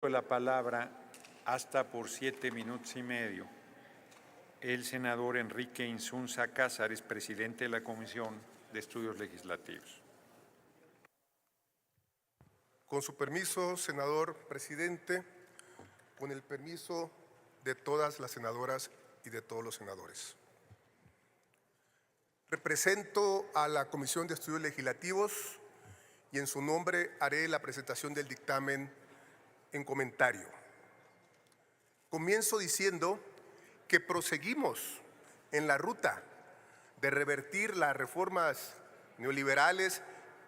La palabra hasta por 7 minutos y medio el senador Enrique Insunza Cázares, presidente de la Comisión de Estudios Legislativos. Con su permiso, senador presidente, con el permiso de todas las senadoras y de todos los senadores. Represento a la Comisión de Estudios Legislativos y en su nombre haré la presentación del dictamen en comentario. Comienzo diciendo que proseguimos en la ruta de revertir las reformas neoliberales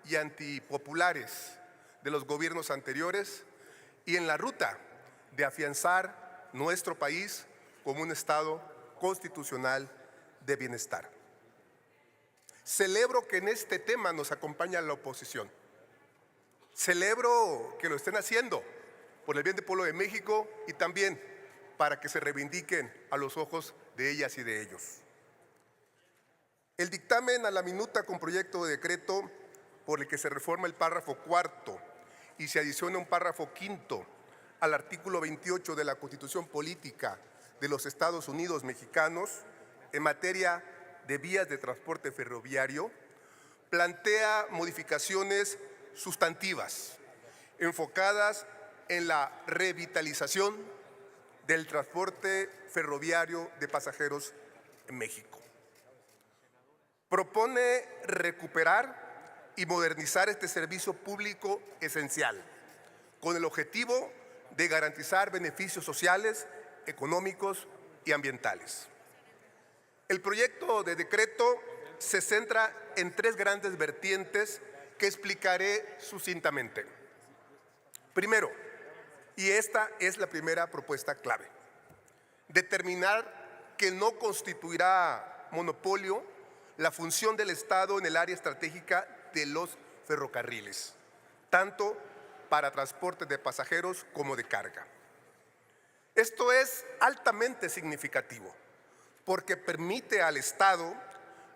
y antipopulares de los gobiernos anteriores y en la ruta de afianzar nuestro país como un Estado constitucional de bienestar. Celebro que en este tema nos acompaña la oposición. Celebro que lo estén haciendo por el bien del pueblo de México y también para que se reivindiquen a los ojos de ellas y de ellos. El dictamen a la minuta con proyecto de decreto por el que se reforma el párrafo cuarto y se adiciona un párrafo quinto al artículo 28 de la Constitución Política de los Estados Unidos Mexicanos en materia de vías de transporte ferroviario, plantea modificaciones sustantivas enfocadas en la revitalización del transporte ferroviario de pasajeros en México. Propone recuperar y modernizar este servicio público esencial, con el objetivo de garantizar beneficios sociales, económicos y ambientales. El proyecto de decreto se centra en tres grandes vertientes que explicaré sucintamente. Primero, y esta es la primera propuesta clave, determinar que no constituirá monopolio la función del Estado en el área estratégica de los ferrocarriles, tanto para transporte de pasajeros como de carga. Esto es altamente significativo porque permite al Estado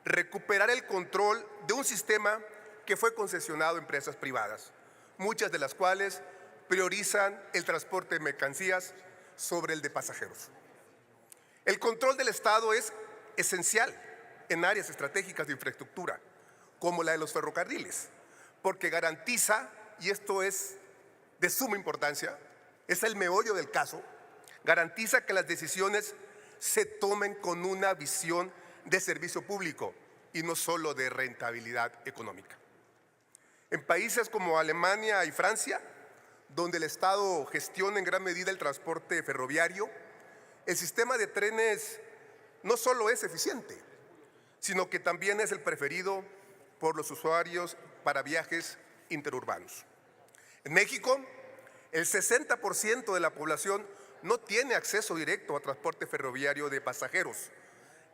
recuperar el control de un sistema que fue concesionado a empresas privadas, muchas de las cuales priorizan el transporte de mercancías sobre el de pasajeros. El control del Estado es esencial en áreas estratégicas de infraestructura, como la de los ferrocarriles, porque garantiza, y esto es de suma importancia, es el meollo del caso, garantiza que las decisiones se tomen con una visión de servicio público y no solo de rentabilidad económica. En países como Alemania y Francia, donde el Estado gestiona en gran medida el transporte ferroviario, el sistema de trenes no solo es eficiente, sino que también es el preferido por los usuarios para viajes interurbanos. En México, el 60% de la población no tiene acceso directo a transporte ferroviario de pasajeros,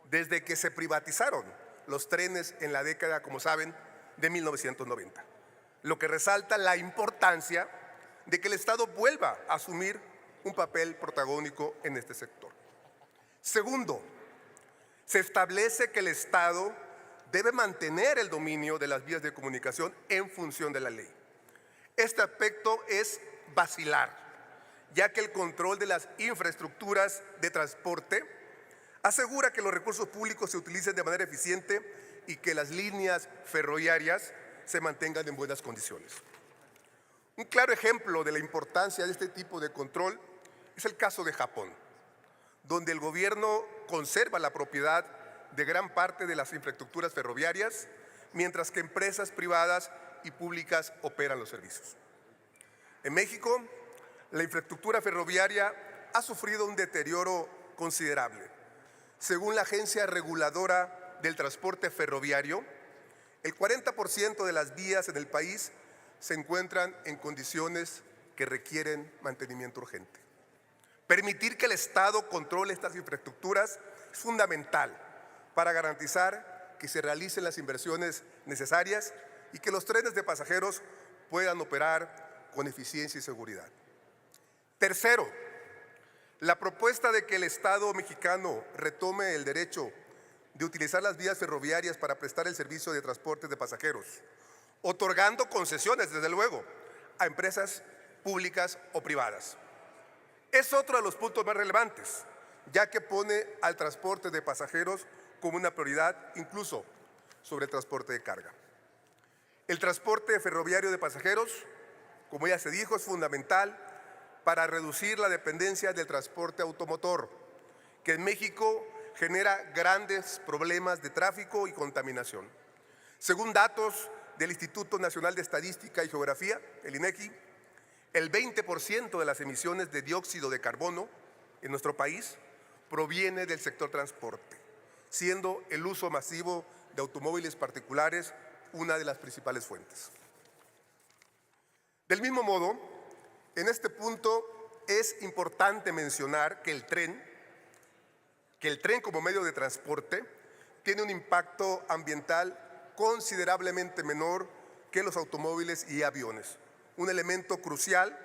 desde que se privatizaron los trenes en la década, como saben, de 1990, lo que resalta la importancia de que el Estado vuelva a asumir un papel protagónico en este sector. Segundo, se establece que el Estado debe mantener el dominio de las vías de comunicación en función de la ley. Este aspecto es basilar, ya que el control de las infraestructuras de transporte asegura que los recursos públicos se utilicen de manera eficiente y que las líneas ferroviarias se mantengan en buenas condiciones. Un claro ejemplo de la importancia de este tipo de control es el caso de Japón, donde el gobierno conserva la propiedad de gran parte de las infraestructuras ferroviarias, mientras que empresas privadas y públicas operan los servicios. En México, la infraestructura ferroviaria ha sufrido un deterioro considerable. Según la Agencia Reguladora del Transporte Ferroviario, el 40% de las vías en el país se encuentran en condiciones que requieren mantenimiento urgente. Permitir que el Estado controle estas infraestructuras es fundamental para garantizar que se realicen las inversiones necesarias y que los trenes de pasajeros puedan operar con eficiencia y seguridad. Tercero, la propuesta de que el Estado mexicano retome el derecho de utilizar las vías ferroviarias para prestar el servicio de transporte de pasajeros, otorgando concesiones, desde luego, a empresas públicas o privadas, Es otro de los puntos más relevantes, ya que pone al transporte de pasajeros como una prioridad, incluso sobre el transporte de carga. El transporte ferroviario de pasajeros, como ya se dijo, es fundamental para reducir la dependencia del transporte automotor, que en México genera grandes problemas de tráfico y contaminación. Según datos del Instituto Nacional de Estadística y Geografía, el INEGI, el 20% de las emisiones de dióxido de carbono en nuestro país proviene del sector transporte, siendo el uso masivo de automóviles particulares una de las principales fuentes. Del mismo modo, en este punto es importante mencionar que el tren como medio de transporte tiene un impacto ambiental considerablemente menor que los automóviles y aviones, un elemento crucial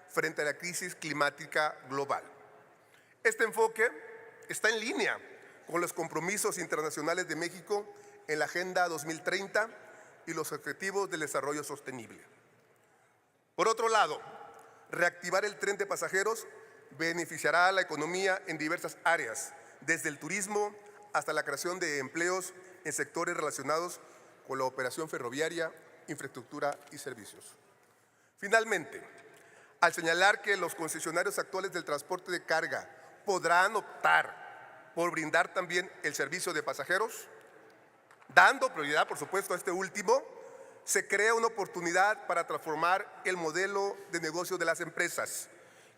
frente a la crisis climática global. Este enfoque está en línea con los compromisos internacionales de México en la Agenda 2030 y los Objetivos del Desarrollo Sostenible. Por otro lado, reactivar el tren de pasajeros beneficiará a la economía en diversas áreas, desde el turismo hasta la creación de empleos en sectores relacionados con la operación ferroviaria, infraestructura y servicios. Finalmente, al señalar que los concesionarios actuales del transporte de carga podrán optar por brindar también el servicio de pasajeros, dando prioridad, por supuesto, a este último, se crea una oportunidad para transformar el modelo de negocio de las empresas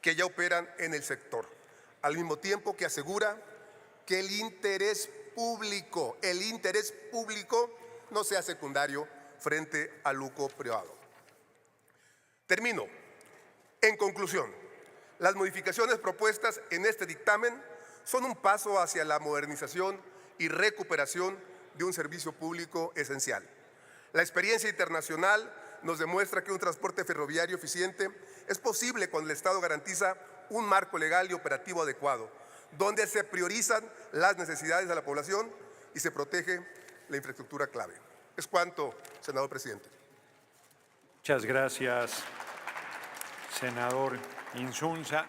que ya operan en el sector, al mismo tiempo que asegura que el interés público no sea secundario frente al lucro privado. Termino. En conclusión, las modificaciones propuestas en este dictamen son un paso hacia la modernización y recuperación de un servicio público esencial. La experiencia internacional nos demuestra que un transporte ferroviario eficiente es posible cuando el Estado garantiza un marco legal y operativo adecuado, donde se priorizan las necesidades de la población y se protege la infraestructura clave. Es cuanto, senador presidente. Muchas gracias, senador Insunza.